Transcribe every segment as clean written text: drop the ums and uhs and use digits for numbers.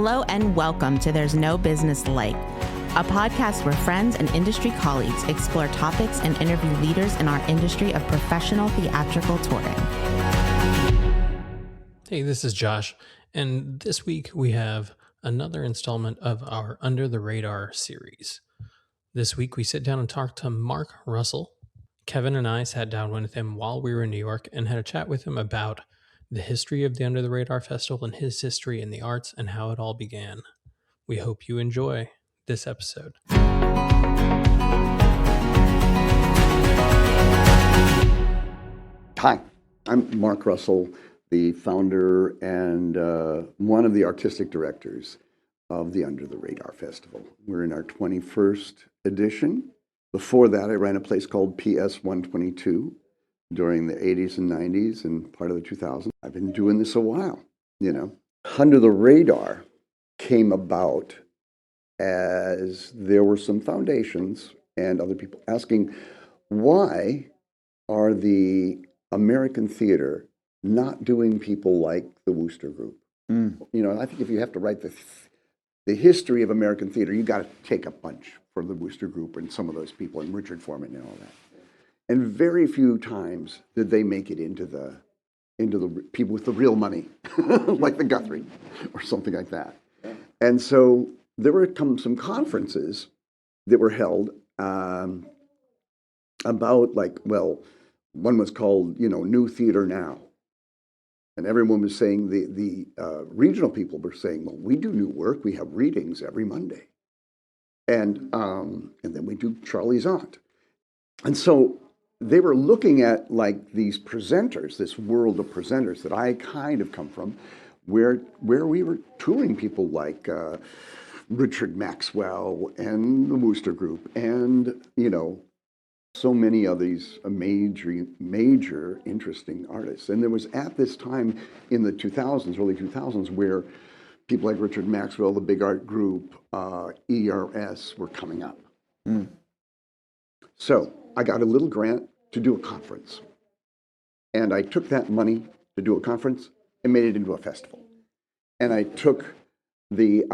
Hello and welcome to There's No Business Like, a podcast where friends and industry colleagues explore topics and interview leaders in our industry of professional theatrical touring. Hey, this is Josh, and this week we have another installment of our Under the Radar series. This week we sit down and talk to Mark Russell. Kevin and I sat down with him while we were in New York and had a chat with him about the history of the Under the Radar Festival and his history in the arts and how it all began. We hope you enjoy this episode. Hi, I'm Mark Russell, the founder and one of the artistic directors of the Under the Radar Festival. We're in our 21st edition. Before that, I ran a place called PS 122 during the 80s and 90s and part of the 2000s. I've been doing this a while, you know. Under the Radar came about as there were some foundations and other people asking, why are the American theater not doing people like the Wooster Group? You know, I think if you have to write the history of American theater, you got to take a bunch from the Wooster Group and some of those people and Richard Foreman and all that. And very few times did they make it into the people with the real money, like the Guthrie or something like that. And so there were some conferences that were held about, like, well, one was called, you know, New Theater Now. And everyone was saying, the regional people were saying, well, we do new work. We have readings every Monday. And then we do Charlie's Aunt. And so they were looking at, like, these presenters, this world of presenters that I kind of come from, where we were touring people like Richard Maxwell and the Wooster Group and, you know, so many of these major interesting artists. And there was at this time in the 2000s, early 2000s, where people like Richard Maxwell, the Big Art Group, ERS were coming up. So I got a little grant to do a conference. And I took that money to do a conference and made it into a festival. And I took the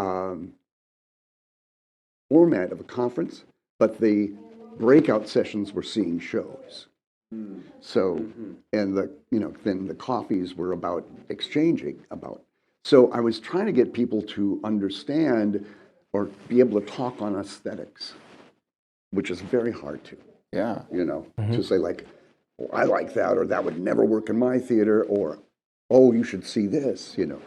format of a conference, but the breakout sessions were seeing shows. So, and then the coffees were about exchanging about. So I was trying to get people to understand or be able to talk on aesthetics, which is very hard to. Yeah. You know, to say, like, oh, I like that, or that would never work in my theater, or, oh, you should see this, you know.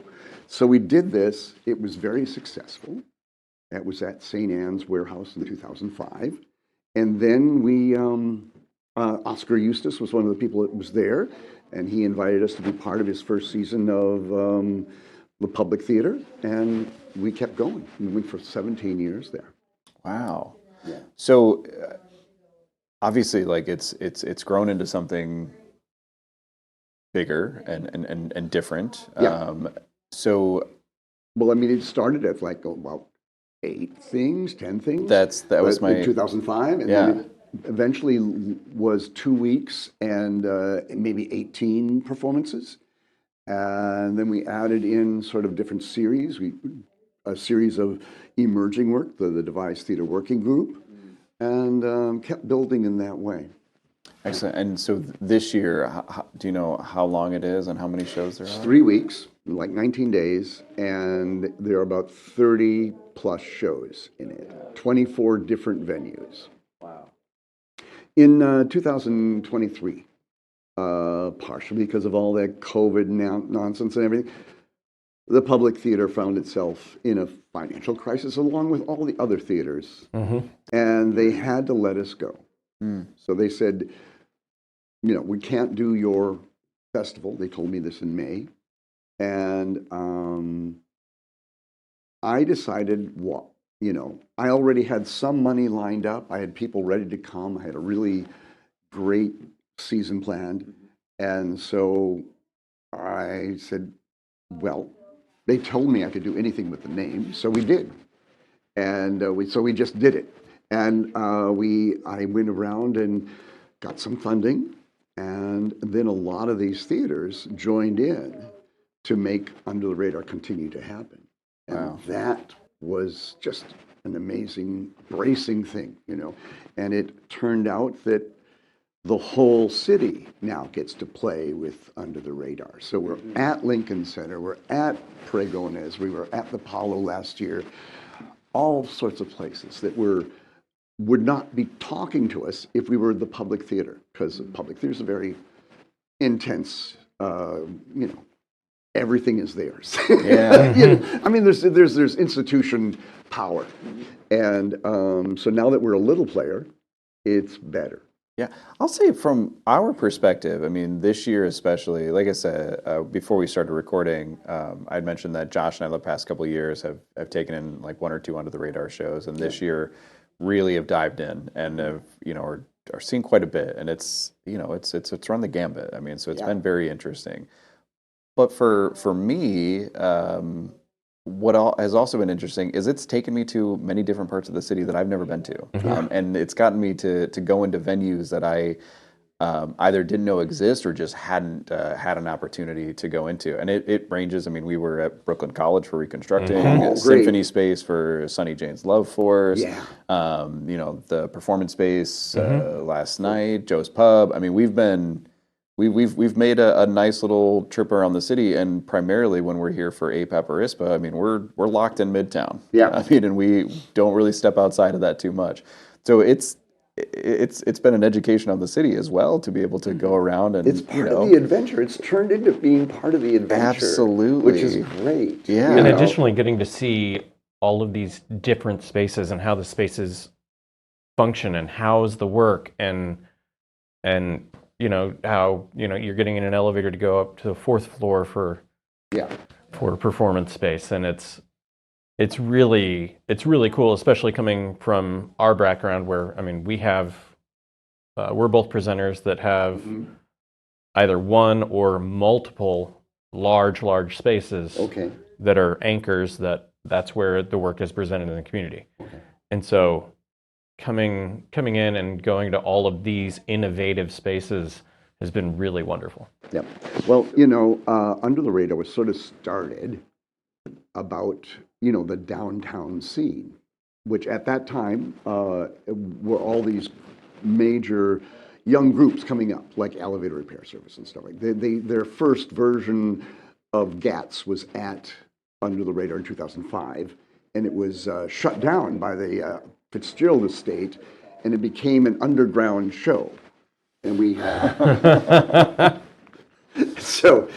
So we did this. It was very successful. It was at St. Anne's Warehouse in 2005. And then we, Oscar Eustace was one of the people that was there, and he invited us to be part of his first season of the Public Theater, and we kept going. We went for 17 years there. Wow. Yeah. So obviously, like, it's grown into something bigger and different. Yeah. So, well, I mean, it started at like about 10 things. that was my in 2005, and then it eventually was 2 weeks and maybe 18 performances. And then we added in sort of different series. A series of emerging work, the Devised Theater Working Group, and kept building in that way. Excellent. And so this year, do you know how long it is and how many shows there are? It's 3 weeks, like 19 days, and there are about 30 plus shows in it, 24 different venues. Wow. In 2023, partially because of all that COVID nonsense and everything, the Public Theater found itself in a financial crisis along with all the other theaters, and they had to let us go. So they said, you know, we can't do your festival. They told me this in May. And I decided, you know, I already had some money lined up. I had people ready to come. I had a really great season planned. And so I said, well, they told me I could do anything with the name, so we did. And we just did it. And I went around and got some funding, and then a lot of these theaters joined in to make Under the Radar continue to happen. And Wow. that was just an amazing, bracing thing, And it turned out that the whole city now gets to play with Under the Radar. So we're at Lincoln Center, we're at Pregones, we were at the Apollo last year, all sorts of places that would not be talking to us if we were the public theater, because the public theater is a very intense, everything is theirs. Yeah. I mean, there's institution power, and so now that we're a little player, it's better. Yeah, I'll say from our perspective, I mean, this year especially, like I said, before we started recording, I'd mentioned that Josh and I the past couple of years have taken in like one or two Under the Radar shows, and this year really have dived in and have, are seeing quite a bit, and it's run the gambit. I mean, so it's been very interesting. But for me, has also been interesting is it's taken me to many different parts of the city that I've never been to, and it's gotten me to go into venues that I either didn't know exist or just hadn't had an opportunity to go into. And it ranges. I mean, we were at Brooklyn College for reconstructing, Symphony Space for Sonny Jane's Love Force, the Performance Space last night, Joe's Pub. I mean, we've made a nice little trip around the city, and primarily when we're here for APAP or ISPA, I mean, we're locked in Midtown. Yeah. I mean, and we don't really step outside of that too much. So it's been an education on the city as well to be able to go around and it's part of the adventure. It's turned into being part of the adventure. Absolutely. Which is great. Yeah. And additionally, getting to see all of these different spaces and how the spaces function and house the work and how you're getting in an elevator to go up to the fourth floor for performance space, and it's really cool, especially coming from our background where, I mean, we're both presenters that have either one or multiple large spaces that are anchors that's where the work is presented in the community. And so coming in and going to all of these innovative spaces has been really wonderful. Yeah. Well, Under the Radar was sort of started about, the downtown scene, which at that time were all these major young groups coming up, like Elevator Repair Service and stuff like that. Their first version of GATS was at Under the Radar in 2005, and it was shut down by the Fitzgerald estate, and it became an underground show. And we had so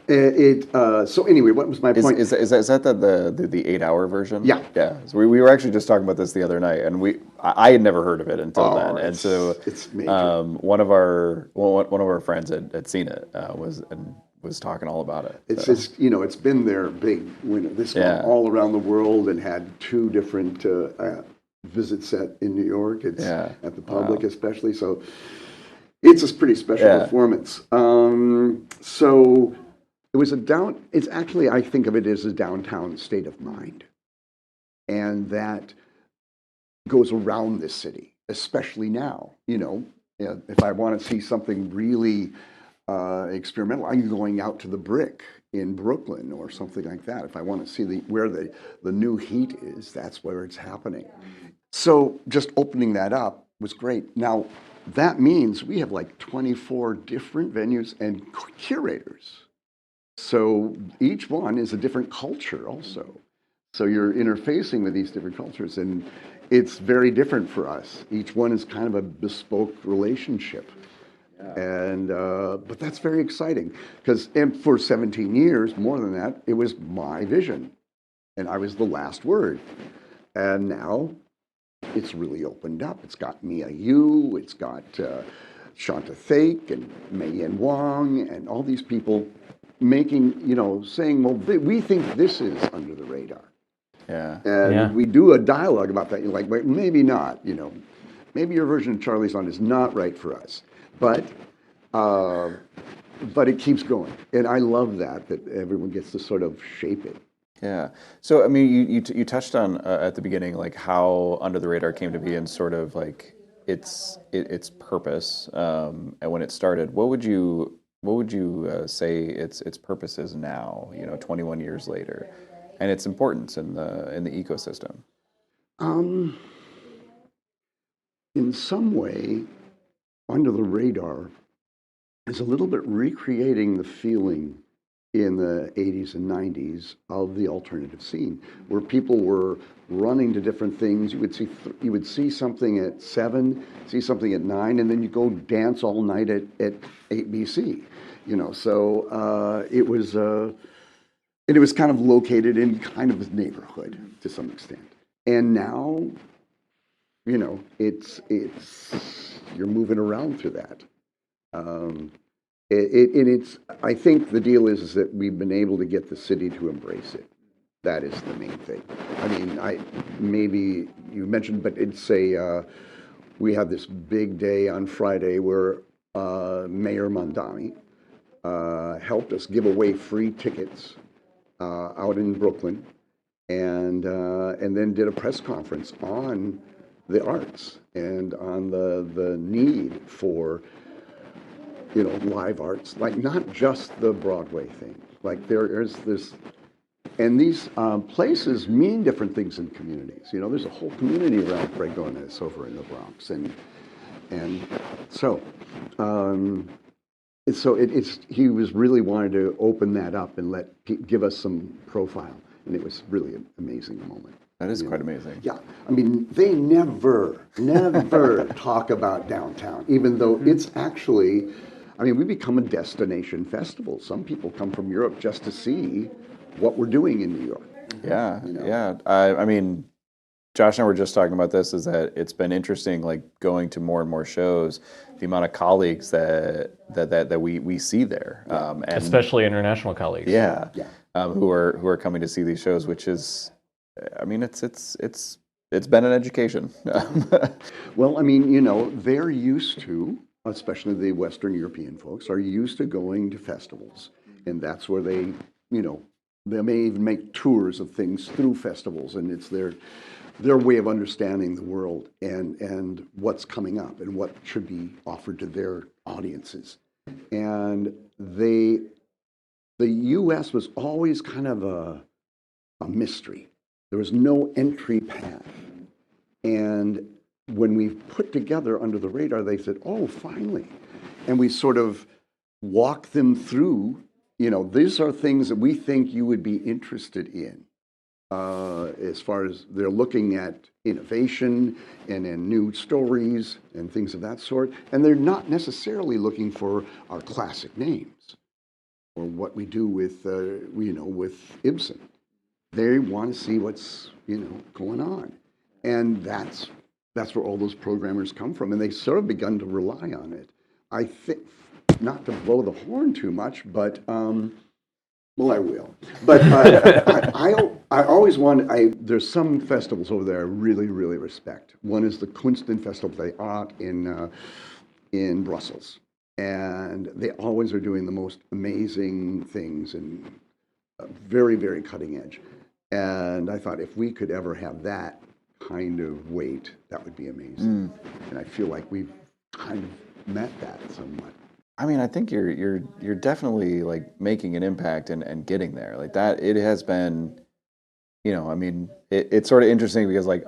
anyway, what was my point? Is that the 8-hour version? Yeah. So we were actually just talking about this the other night, and I had never heard of it until then, and so it's major. One of our friends had seen it, was talking all about it. It's just it's been their big winner. This gone all around the world and had 2 different visits in New York. It's at the public especially, so it's a pretty special performance. So it was it's actually, I think of it as a downtown state of mind, and that goes around this city, especially now. If I want to see something really experimental, I'm going out to the Brick in Brooklyn or something like that. If I want to see where the new heat is, that's where it's happening. So just opening that up was great. Now, that means we have like 24 different venues and curators. So each one is a different culture also. So you're interfacing with these different cultures, and it's very different for us. Each one is kind of a bespoke relationship. And but that's very exciting, because for 17 years, more than that, it was my vision, and I was the last word. And now it's really opened up. It's got Mia Yu, it's got Shanta Thake and Mei-Yin Wang, and all these people making, saying, well, we think this is Under the Radar. Yeah. And we do a dialogue about that. You're like, wait, maybe not, maybe your version of Charlie's On is not right for us. But it keeps going. And I love that everyone gets to sort of shape it. Yeah. So, I mean, you touched on at the beginning, like how Under the Radar came to be and sort of like its purpose and when it started. What would you say its purpose is now, 21 years later? and its importance in the ecosystem? In some way, Under the Radar is a little bit recreating the feeling in the 80s and 90s of the alternative scene, where people were running to different things. You would see something at 7, see something at 9, and then you go dance all night at 8 BC. So it was kind of located in kind of the neighborhood to some extent. And now, it's you're moving around through that. I think the deal is that we've been able to get the city to embrace it. That is the main thing. I mean, maybe you mentioned, but we have this big day on Friday where Mayor Mondani helped us give away free tickets out in Brooklyn, and then did a press conference on the arts and on the need for live arts, like not just the Broadway thing. Like there is this, and these places mean different things in communities. There's a whole community around Bregones over in the Bronx, and so he was really wanted to open that up and give us some profile, and it was really an amazing moment. That is quite amazing. Yeah, I mean, they never talk about downtown, even though it's actually. I mean, we become a destination festival. Some people come from Europe just to see what we're doing in New York. Yeah, yeah. I mean, Josh and I were just talking about this, is that it's been interesting, like going to more and more shows, the amount of colleagues that we see there. And especially international colleagues. Yeah. Who are coming to see these shows, which is, I mean, it's been an education. Well, I mean, they're used to, especially the Western European folks, are used to going to festivals. And that's where they may even make tours of things through festivals. And it's their way of understanding the world and what's coming up and what should be offered to their audiences. And the U.S. was always kind of a mystery. There was no entry path. And when we put together Under the Radar, they said, oh, finally. And we sort of walk them through, these are things that we think you would be interested in, as far as they're looking at innovation and in new stories and things of that sort. And they're not necessarily looking for our classic names or what we do with, with Ibsen. They want to see what's, going on. And that's where all those programmers come from, and they sort of begun to rely on it. I think, not to blow the horn too much, but well, I will. But I always there's some festivals over there I really, really respect. One is the Kunsten Festival des Arts in Brussels, and they always are doing the most amazing things and very, very cutting edge. And I thought if we could ever have that kind of weight, that would be amazing. And I feel like we've kind of met that somewhat. I mean, I think you're definitely like making an impact and getting there. Like that, it has been, I mean, it's sort of interesting because like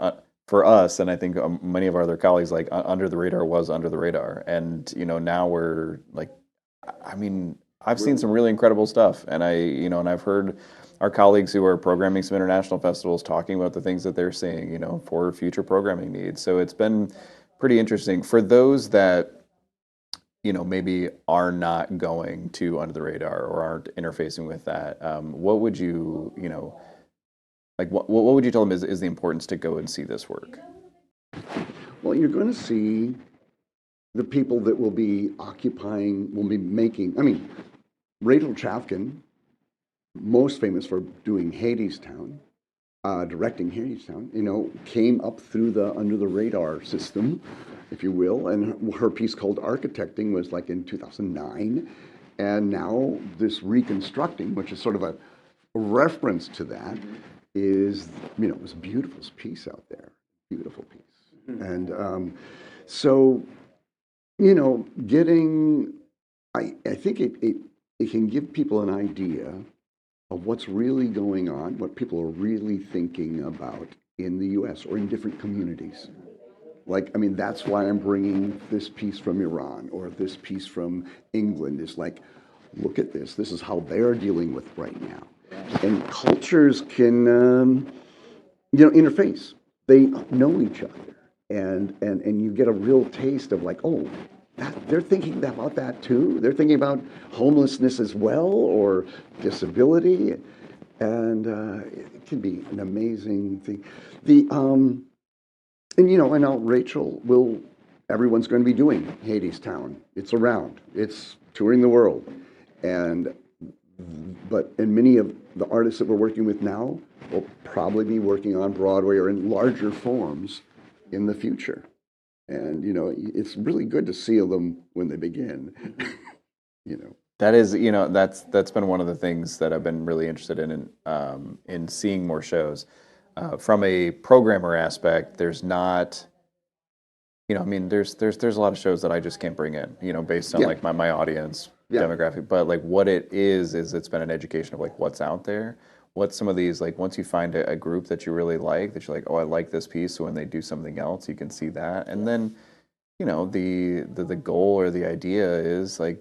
for us, and I think many of our other colleagues, like Under the Radar was Under the Radar. And, now we're like, I mean, I've seen some really incredible stuff. And and I've heard our colleagues who are programming some international festivals talking about the things that they're seeing, for future programming needs. So it's been pretty interesting. For those that, maybe are not going to Under the Radar or aren't interfacing with that, what would you, like what would you tell them is the importance to go and see this work? Well, you're going to see the people that will be making, I mean, Rachel Chavkin, most famous for doing Hadestown, directing Hadestown, came up through the Under the Radar system, if you will, and her piece called Architecting was like in 2009, and now this Reconstructing, which is sort of a reference to that, is, it was a beautiful piece out there, beautiful piece. And so, getting, I think it can give people an idea of what's really going on, what people are really thinking about in the US or in different communities. Like, I mean, that's why I'm bringing this piece from Iran or this piece from England. Is like, look at this. This is how they're dealing with right now. And cultures can, interface. They know each other. And you get a real taste of like, oh, they're thinking about that too. They're thinking about homelessness as well, or disability. And it can be an amazing thing. And now Rachel everyone's going to be doing Hadestown. It's around. It's touring the world. But many of the artists that we're working with now will probably be working on Broadway or in larger forms in the future. And, it's really good to see them when they begin, That is, that's been one of the things that I've been really interested in seeing more shows. From a programmer aspect, there's not, there's a lot of shows that I just can't bring in, based on like my audience demographic. But like what it is it's been an education of like what's out there. What some of these, like once you find a group that you really like, that you're like, oh, I like this piece. So when they do something else, you can see that. And then, the goal or the idea is like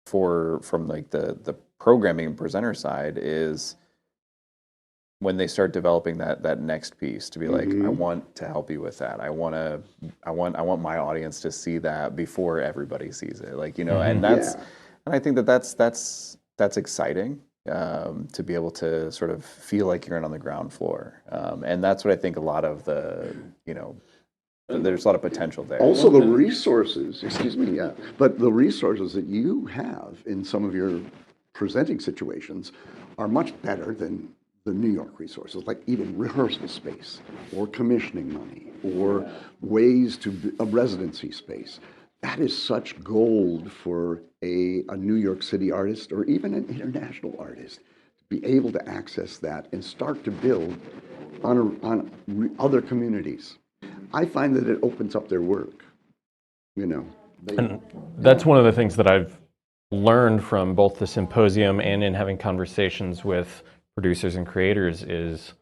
from like the programming and presenter side is when they start developing that next piece to be like, I want to help you with that. I want my audience to see that before everybody sees it. Like, and and I think that's exciting. To be able to sort of feel like you're on the ground floor. And that's what I think a lot of there's a lot of potential there. Also the resources, but the resources that you have in some of your presenting situations are much better than the New York resources, like even rehearsal space or commissioning money or ways to a residency space. That is such gold for a New York City artist or even an international artist to be able to access that and start to build on other communities. I find that it opens up their work, And that's one of the things that I've learned from both the symposium and in having conversations with producers and creators is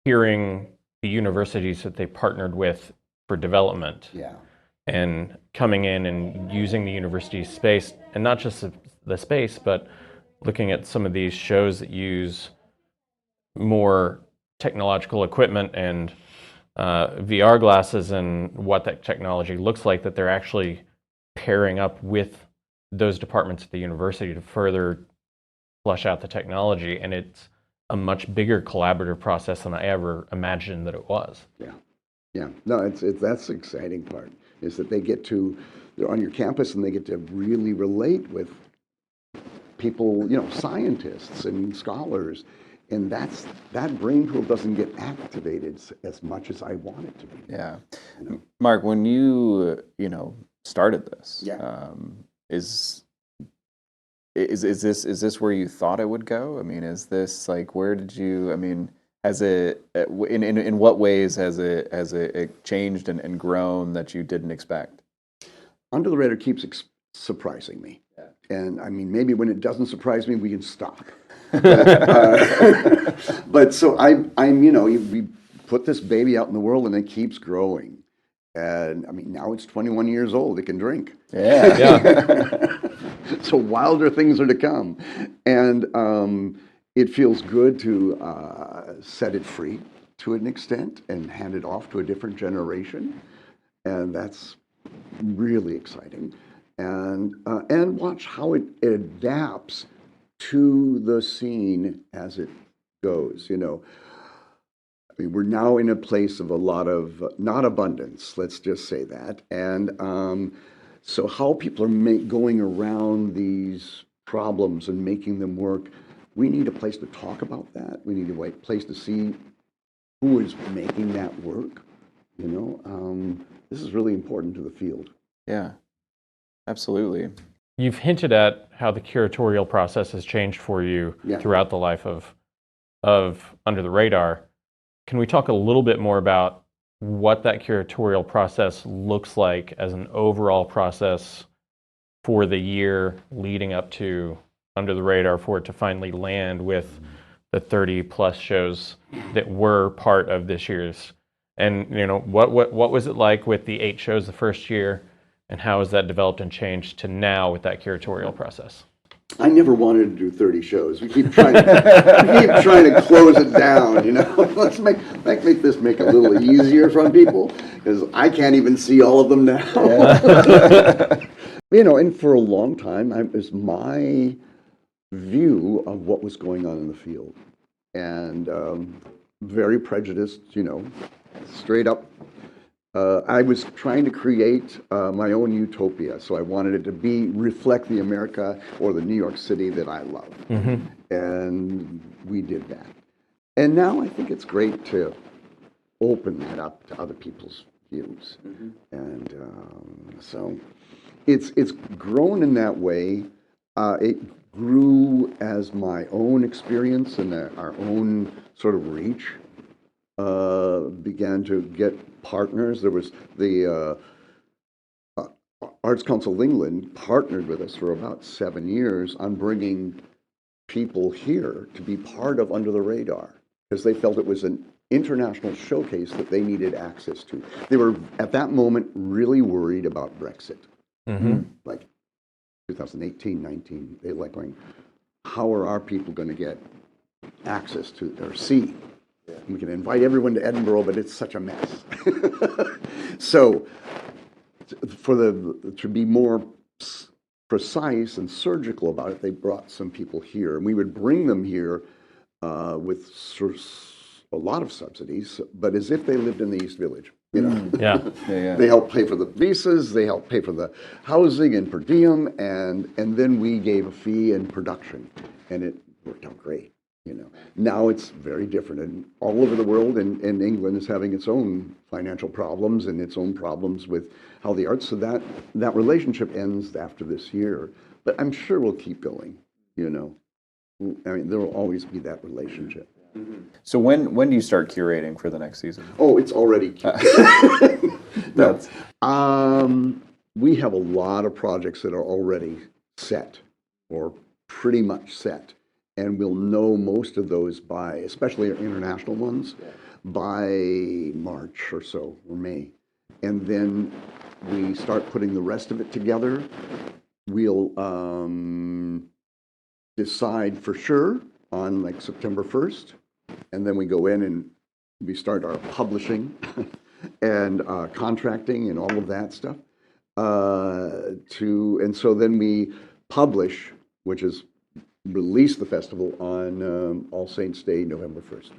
hearing the universities that they partnered with for development. Yeah. And coming in and using the university's space, and not just the space, but looking at some of these shows that use more technological equipment and VR glasses and what that technology looks like, that they're actually pairing up with those departments at the university to further flesh out the technology. And it's a much bigger collaborative process than I ever imagined that it was. Yeah. No, that's the exciting part, is that they're on your campus and they get to really relate with people, scientists and scholars. And that brain pool doesn't get activated as much as I want it to be. Yeah. Mark, when you, started this, is this where you thought it would go? I mean, is this like, where did you, I mean, in what ways has it changed and grown that you didn't expect? Under the Radar keeps surprising me. Yeah. And I mean, maybe when it doesn't surprise me, we can stop. But so we put this baby out in the world and it keeps growing. And I mean, now it's 21 years old. It can drink. Yeah. So wilder things are to come. And it feels good to set it free to an extent and hand it off to a different generation. And that's really exciting. And watch how it adapts to the scene as it goes. I mean, we're now in a place of a lot of not abundance, let's just say that. And so how people are going around these problems and making them work, we need a place to talk about that. We need a place to see who is making that work. This is really important to the field. Yeah, absolutely. You've hinted at how the curatorial process has changed for you throughout the life of Under the Radar. Can we talk a little bit more about what that curatorial process looks like as an overall process for the year leading up to Under the Radar for it to finally land with the 30 plus shows that were part of this year's. And what was it like with the 8 shows the first year, and how has that developed and changed to now with that curatorial process? I never wanted to do 30 shows. We keep trying to close it down, Let's make this a little easier for people, because I can't even see all of them now. And for a long time, it was my view of what was going on in the field. And very prejudiced, straight up. I was trying to create my own utopia, so I wanted it to reflect the America or the New York City that I love. Mm-hmm. And we did that. And now I think it's great to open that up to other people's views. Mm-hmm. And so it's grown in that way. It grew as my own experience and our own sort of reach began to get partners. There was the Arts Council of England partnered with us for about 7 years on bringing people here to be part of Under the Radar, because they felt it was an international showcase that they needed access to. They were, at that moment, really worried about Brexit. Mm-hmm. Like 2018, 19, they like going, how are our people going to get access to their sea? We can invite everyone to Edinburgh, but it's such a mess. So, to be more precise and surgical about it, they brought some people here, and we would bring them here with a lot of subsidies, but as if they lived in the East Village. Yeah. They helped pay for the visas, they helped pay for the housing and per diem, and then we gave a fee and production, and it worked out great. Now it's very different, and all over the world, and England is having its own financial problems and its own problems with how the arts. So that relationship ends after this year, but I'm sure we'll keep going. I mean, there will always be that relationship. Mm-hmm. So when do you start curating for the next season? Oh, it's already. No, we have a lot of projects that are already set, or pretty much set. And we'll know most of those by, especially our international ones, by March or so, or May. And then we start putting the rest of it together. We'll decide for sure on like September 1st. And then we go in and we start our publishing and contracting and all of that stuff. And so then we publish, which is release the festival on All Saints Day, November 1st.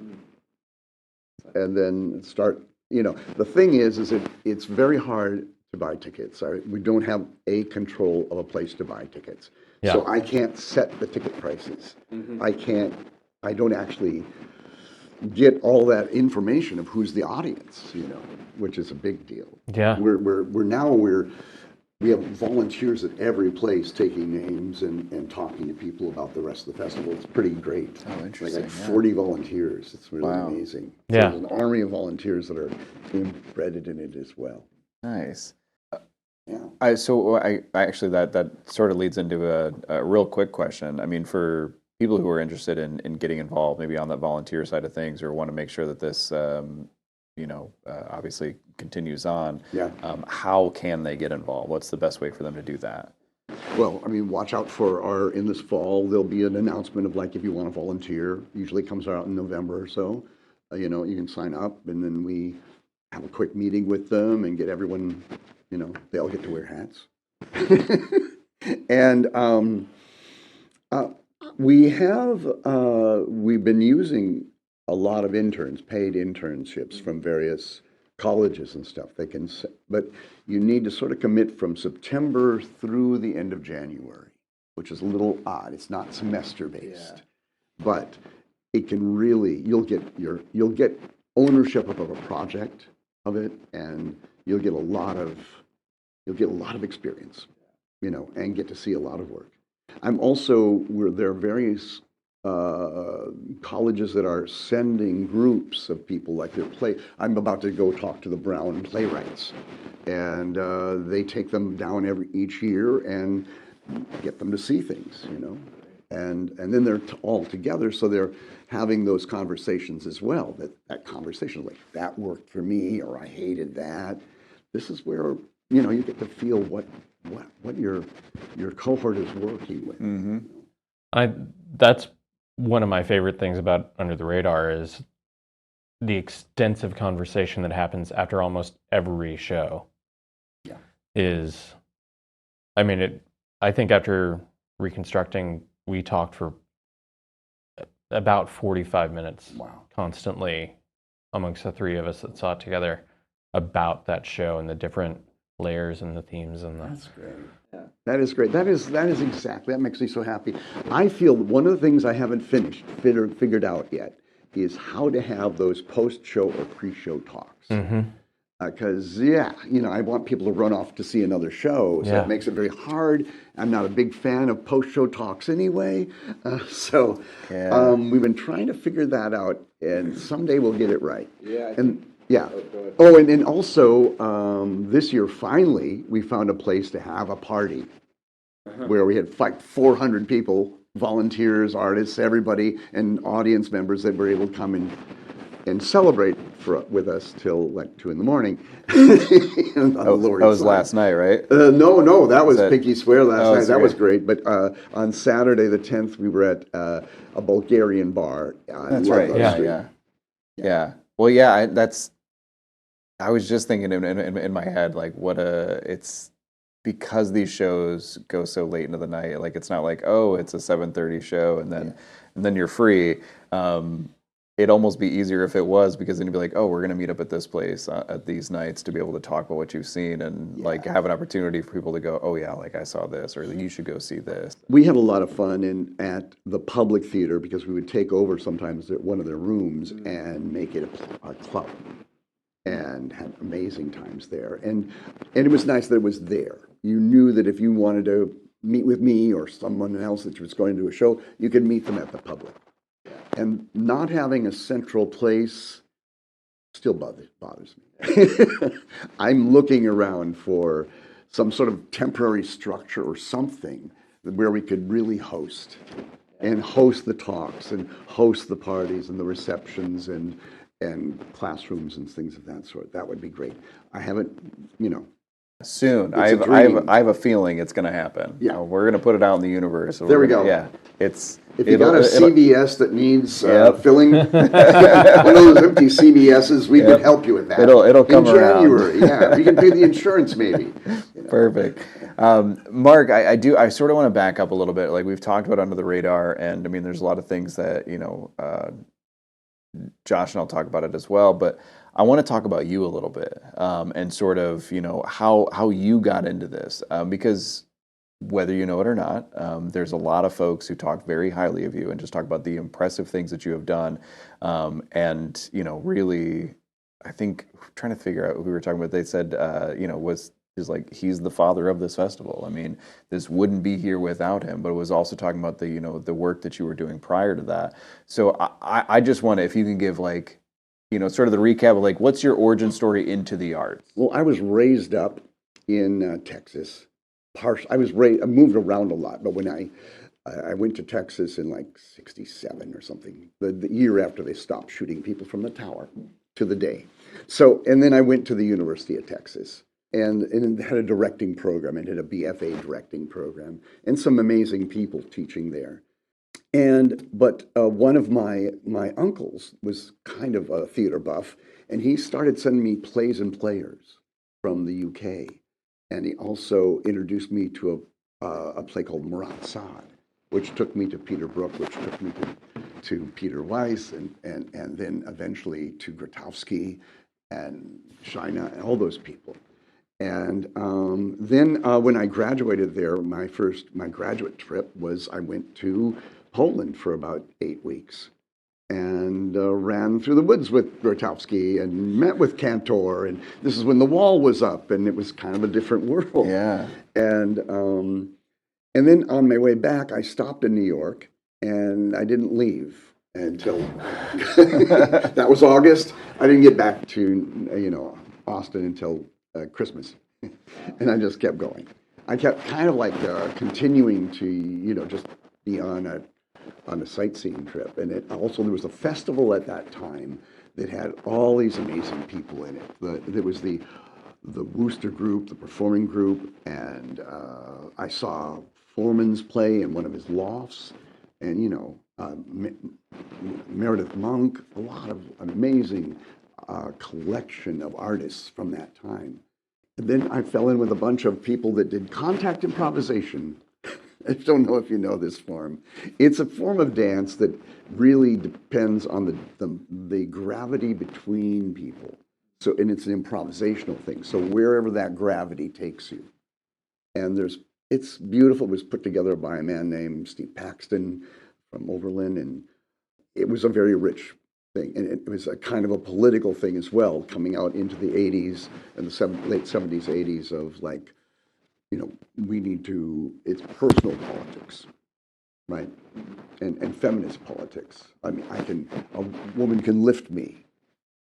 And then start, the thing is it's very hard to buy tickets. We don't have a control of a place to buy tickets. Yeah. So I can't set the ticket prices. Mm-hmm. I don't actually get all that information of who's the audience, which is a big deal. Yeah. We have volunteers at every place taking names and talking to people about the rest of the festival. It's pretty great. Oh, interesting. Like 40 volunteers. It's really amazing. So yeah. There's an army of volunteers that are embedded in it as well. Nice. Yeah. I actually that sort of leads into a real quick question. I mean, for people who are interested in getting involved, maybe on that volunteer side of things, or want to make sure that this obviously continues on. Yeah. How can they get involved? What's the best way for them to do that? Well, I mean, watch out for in this fall, there'll be an announcement of like, if you want to volunteer, usually comes out in November or so, you can sign up, and then we have a quick meeting with them and get everyone, they all get to wear hats. And we've been using a lot of paid internships from various colleges and stuff. But you need to sort of commit from September through the end of January, which is a little odd. It's not semester based, but it can really, you'll get ownership of a project of it, and you'll get a lot of experience, and get to see a lot of work. There are various colleges that are sending groups of people, like I'm about to go talk to the Brown playwrights, and they take them down each year and get them to see things, and then they're all together, so they're having those conversations as well. That conversation, like, that worked for me, or I hated that. This is where, you know, you get to feel what your cohort is working with. Mm-hmm. That's one of my favorite things about Under the Radar is the extensive conversation that happens after almost every show. Yeah. I think after reconstructing, we talked for about 45 minutes. Wow. Constantly amongst the three of us that saw it together about that show and the different layers and the themes and That's great. Yeah. That is great. That is exactly, that makes me so happy. I feel one of the things I haven't figured out yet is how to have those post-show or pre-show talks. Because, I want people to run off to see another show, so it makes it very hard. I'm not a big fan of post-show talks anyway. We've been trying to figure that out, and someday we'll get it right. And also, this year, finally, we found a place to have a party where we had like 400 people, volunteers, artists, everybody, and audience members that were able to come and celebrate with us till like 2 a.m. That was last night, right? No, that was Pinky Swear last night. That was great. But on Saturday the 10th, we were at a Bulgarian bar. That's right. Yeah. Well, I was just thinking in my head, like, it's because these shows go so late into the night. Like, it's not like, oh, it's a 7:30 show and then you're free. It'd almost be easier if it was, because then you'd be like, oh, we're going to meet up at this place at these nights to be able to talk about what you've seen and like have an opportunity for people to go, oh yeah, like I saw this, or you should go see this. We had a lot of fun at the public theater, because we would take over sometimes one of their rooms and make it a club, and had amazing times there. And it was nice that it was there. You knew that if you wanted to meet with me or someone else that was going to do a show, you could meet them at the public. And not having a central place still bothers me. I'm looking around for some sort of temporary structure or something where we could really host the talks and host the parties and the receptions and classrooms and things of that sort. That would be great. I haven't, Soon. I have a feeling it's going to happen. Yeah. We're going to put it out in the universe. There we go. Yeah. If you got a CVS that needs filling, one of those empty CVSs, we can help you with that. It'll come in January. Yeah, we can pay the insurance maybe. Perfect. Mark, I sort of want to back up a little bit. Like, we've talked about Under the Radar, and I mean, there's a lot of things that Josh and I'll talk about it as well, but I want to talk about you a little bit, and sort of how you got into this, because whether you know it or not, there's a lot of folks who talk very highly of you and just talk about the impressive things that you have done. And, really, I think, trying to figure out who we were talking about, they said, is like, he's the father of this festival. I mean, this wouldn't be here without him, but it was also talking about the work that you were doing prior to that. So I just want to, if you can give like, sort of the recap of like, what's your origin story into the arts? Well, I was raised up in Texas. I moved around a lot, but when I went to Texas in like 1967 or something, the year after they stopped shooting people from the tower to the day. So, and then I went to the University of Texas and had a directing program, and had a BFA directing program, and some amazing people teaching there. But one of my uncles was kind of a theater buff, and he started sending me plays and players from the UK. And he also introduced me to a play called Murat Sa'd, which took me to Peter Brook, which took me to Peter Weiss, and then eventually to Grotowski and Shaina and all those people. And then when I graduated there, my graduate trip was I went to Poland for about 8 weeks. And ran through the woods with Grotowski and met with Cantor, and this is when the wall was up, and it was kind of a different world. Yeah. And then on my way back, I stopped in New York, and I didn't leave until that was August. I didn't get back to Austin until Christmas, and I just kept going. I kept kind of like continuing to just be on a sightseeing trip. And there was a festival at that time that had all these amazing people in it. There was the Wooster group, the performing group, and I saw Foreman's play in one of his lofts, and Meredith Monk, a lot of amazing collection of artists from that time. And then I fell in with a bunch of people that did contact improvisation. I don't know if you know this form. It's a form of dance that really depends on the gravity between people. So, and it's an improvisational thing. So wherever that gravity takes you. And it's beautiful. It was put together by a man named Steve Paxton from Oberlin. And it was a very rich thing. And it was a kind of a political thing as well, coming out into the 80s and the late 70s, 80s of like, it's personal politics, right? And feminist politics. I mean, a woman can lift me.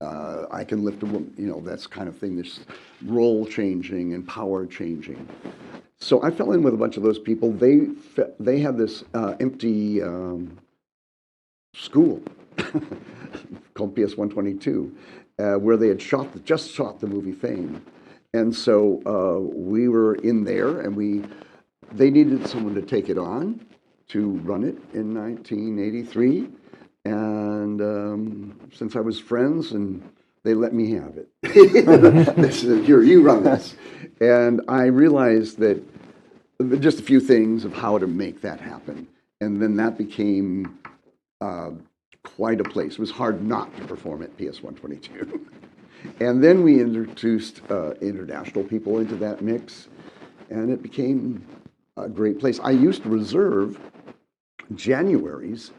I can lift a woman, that's kind of thing, this role changing and power changing. So I fell in with a bunch of those people. They had this empty school called PS 122, where they had just shot the movie Fame. And so we were in there, and they needed someone to take it on, to run it in 1983. And since I was friends, and they let me have it. They said, "Here, you run this." And I realized that just a few things of how to make that happen. And then that became quite a place. It was hard not to perform at PS 122. And then we introduced international people into that mix, and it became a great place. I used to reserve Januaries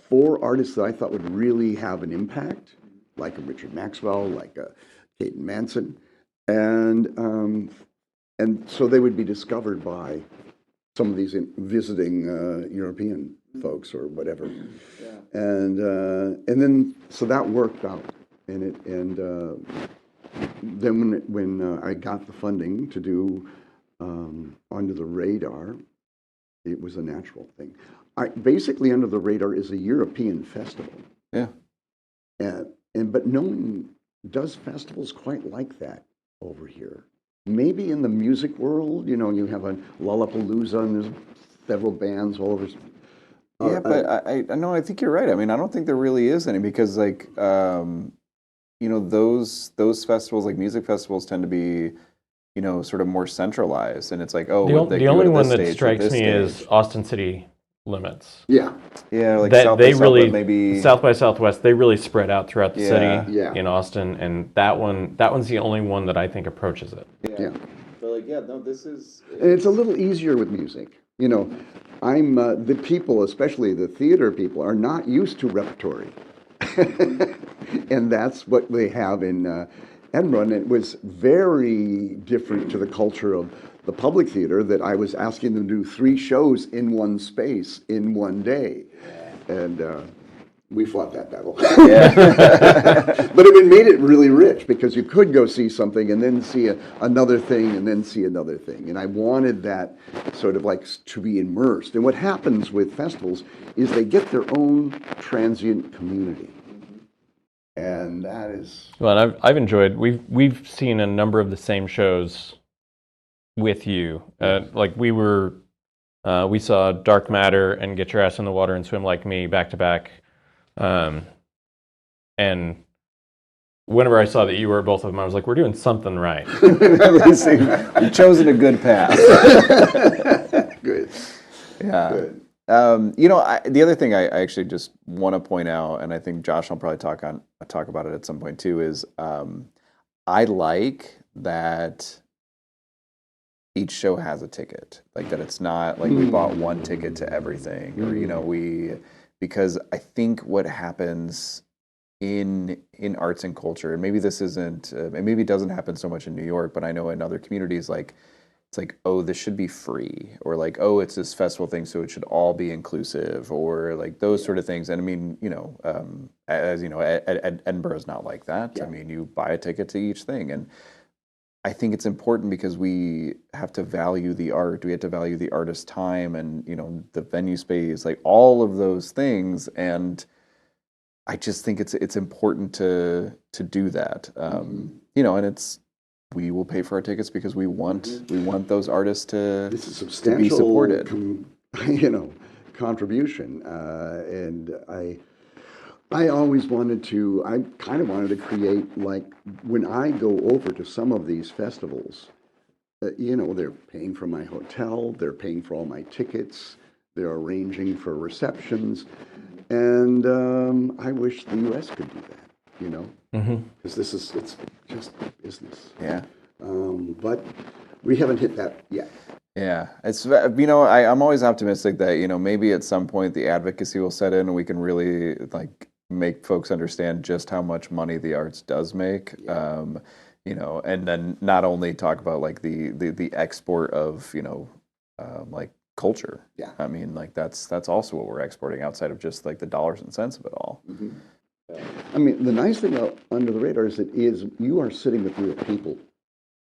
for artists that I thought would really have an impact, like a Richard Maxwell, like a Caden Manson, and so they would be discovered by some of these visiting European folks or whatever, and then so that worked out. And then when I got the funding to do Under the Radar, it was a natural thing. Basically, Under the Radar is a European festival. Yeah. But no one does festivals quite like that over here. Maybe in the music world, you have a Lollapalooza and there's several bands all over. Yeah, but I think you're right. I mean, I don't think there really is any, because like those festivals, like music festivals, tend to be sort of more centralized, and it's like, the only one that strikes me is Austin City Limits. Yeah, like South by Southwest, maybe South by Southwest. They really spread out throughout the city in Austin, and one's the only one that I think approaches it. Yeah. But this is. And it's a little easier with music. I'm the people, especially the theater people, are not used to repertory, and that's what they have in Edinburgh. And it was very different to the culture of the public theater that I was asking them to do 3 shows in one space in one day, and we fought that battle. But it made it really rich, because you could go see something and then see another thing and then see another thing. And I wanted that sort of like to be immersed. And what happens with festivals is they get their own transient community. And that is... Well, I've enjoyed, we've seen a number of the same shows with you. Like we saw Dark Matter and Get Your Ass in the Water and Swim Like Me back to back. And whenever I saw that you were at both of them, I was like, we're doing something right. You've chosen a good path. Good. Yeah. Good. The other thing I actually just want to point out, and I think Josh will probably talk about it at some point too, is I like that each show has a ticket, like that it's not like we bought one ticket to everything, or because I think what happens in arts and culture, and maybe this isn't, maybe it doesn't happen so much in New York, but I know in other communities, like it's like, oh, this should be free, or like, oh, it's this festival thing, so it should all be inclusive, or like those sort of things. And I mean, as you know, Edinburgh is not like that. Yeah. I mean, you buy a ticket to each thing, and I think it's important because we have to value the art. We have to value the artist's time and, the venue space, like all of those things. And I just think it's important to do that. And we will pay for our tickets because we want those artists to be supported. Contribution. And I always I kind of wanted to create, like, when I go over to some of these festivals, they're paying for my hotel, they're paying for all my tickets, they're arranging for receptions, and I wish the U.S. could do that, because it's just business. Yeah. But we haven't hit that yet. Yeah, it's I'm always optimistic that maybe at some point the advocacy will set in and we can really make folks understand just how much money the arts does make. Yeah. And then not only talk about the export of culture. Yeah. I mean, that's also what we're exporting outside of just the dollars and cents of it all. Mm-hmm. I mean, the nice thing about Under the Radar is you are sitting with real people.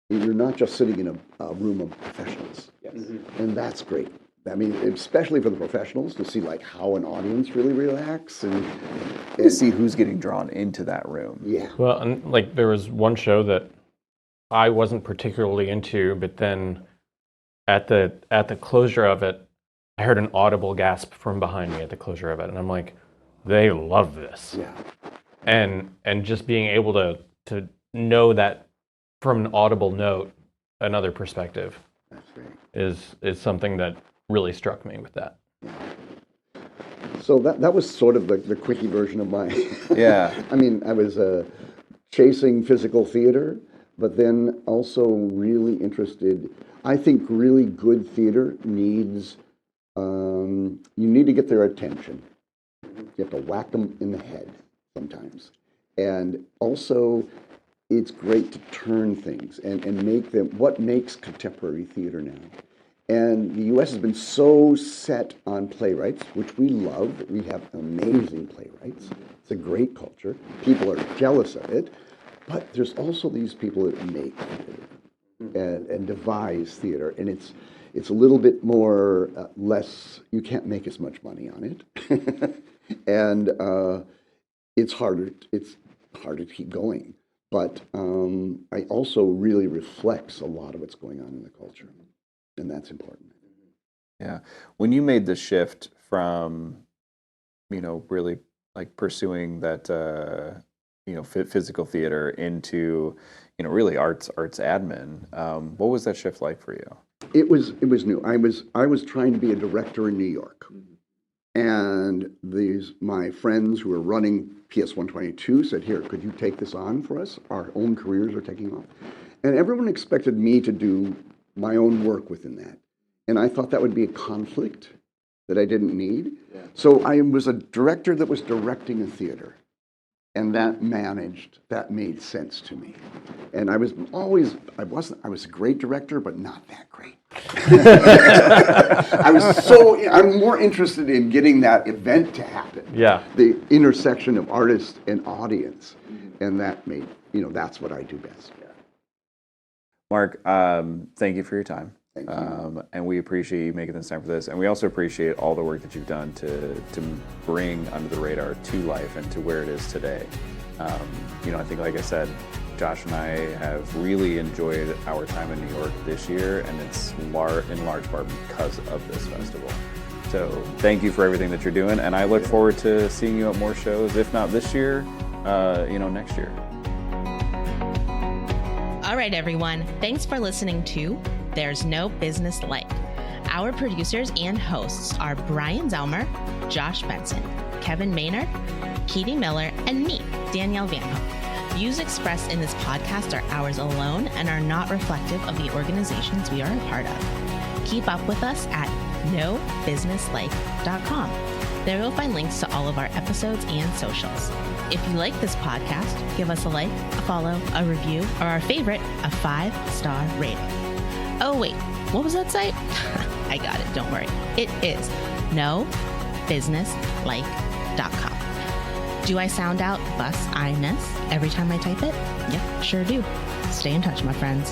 You're not just sitting in a room of professionals. Yes. Mm-hmm. And that's great. I mean, especially for the professionals, to see how an audience really reacts and to see who's getting drawn into that room. Yeah. Well, and there was one show that I wasn't particularly into, but then at the closure of it, I heard an audible gasp from behind me at the closure of it, and I'm like, they love this. Yeah. And just being able to know that from an audible note, another perspective. That's great. Is something that really struck me with that. Yeah. So that was sort of the quickie version of my. Yeah. I mean, I was chasing physical theater, but then also really interested. I think really good theater needs. You need to get their attention. You have to whack them in the head sometimes, and also. It's great to turn things and make them, what makes contemporary theater now? And the U.S. has been so set on playwrights, which we love. We have amazing playwrights. It's a great culture. People are jealous of it. But there's also these people that make theater and devise theater. And it's a little bit more, less, you can't make as much money on it. And it's harder to keep going. But I also really reflects a lot of what's going on in the culture, and that's important. Yeah. When you made the shift from, really pursuing that, physical theater into, really arts admin, what was that shift like for you? It was new. I was trying to be a director in New York, and my friends who were running PS 122 said, "Here, could you take this on for us? Our own careers are taking off." And everyone expected me to do my own work within that. And I thought that would be a conflict that I didn't need. Yeah. So I was a director that was directing a theater. And that made sense to me. And I was a great director, but not that great. I'm more interested in getting that event to happen. Yeah. The intersection of artist and audience. And that that's what I do best. Yeah. Mark, thank you for your time. Thank you. And we appreciate you making this time for this. And we also appreciate all the work that you've done to bring Under the Radar to life and to where it is today. I think, like I said, Josh and I have really enjoyed our time in New York this year, and it's in large part because of this festival. So thank you for everything that you're doing, and I look forward to seeing you at more shows, if not this year, next year. All right, everyone. Thanks for listening to There's No Business Like. Our producers and hosts are Brian Zelmer, Josh Benson, Kevin Maynard, Katie Miller, and me, Danielle Van Hook. Views expressed in this podcast are ours alone and are not reflective of the organizations we are a part of. Keep up with us at nobusinesslike.com. There you'll find links to all of our episodes and socials. If you like this podcast, give us a like, a follow, a review, or our favorite, a 5-star rating. Oh wait, what was that site? I got it, don't worry. It is nobusinesslike.com. Do I sound out bus-I-ness every time I type it? Yep, sure do. Stay in touch, my friends.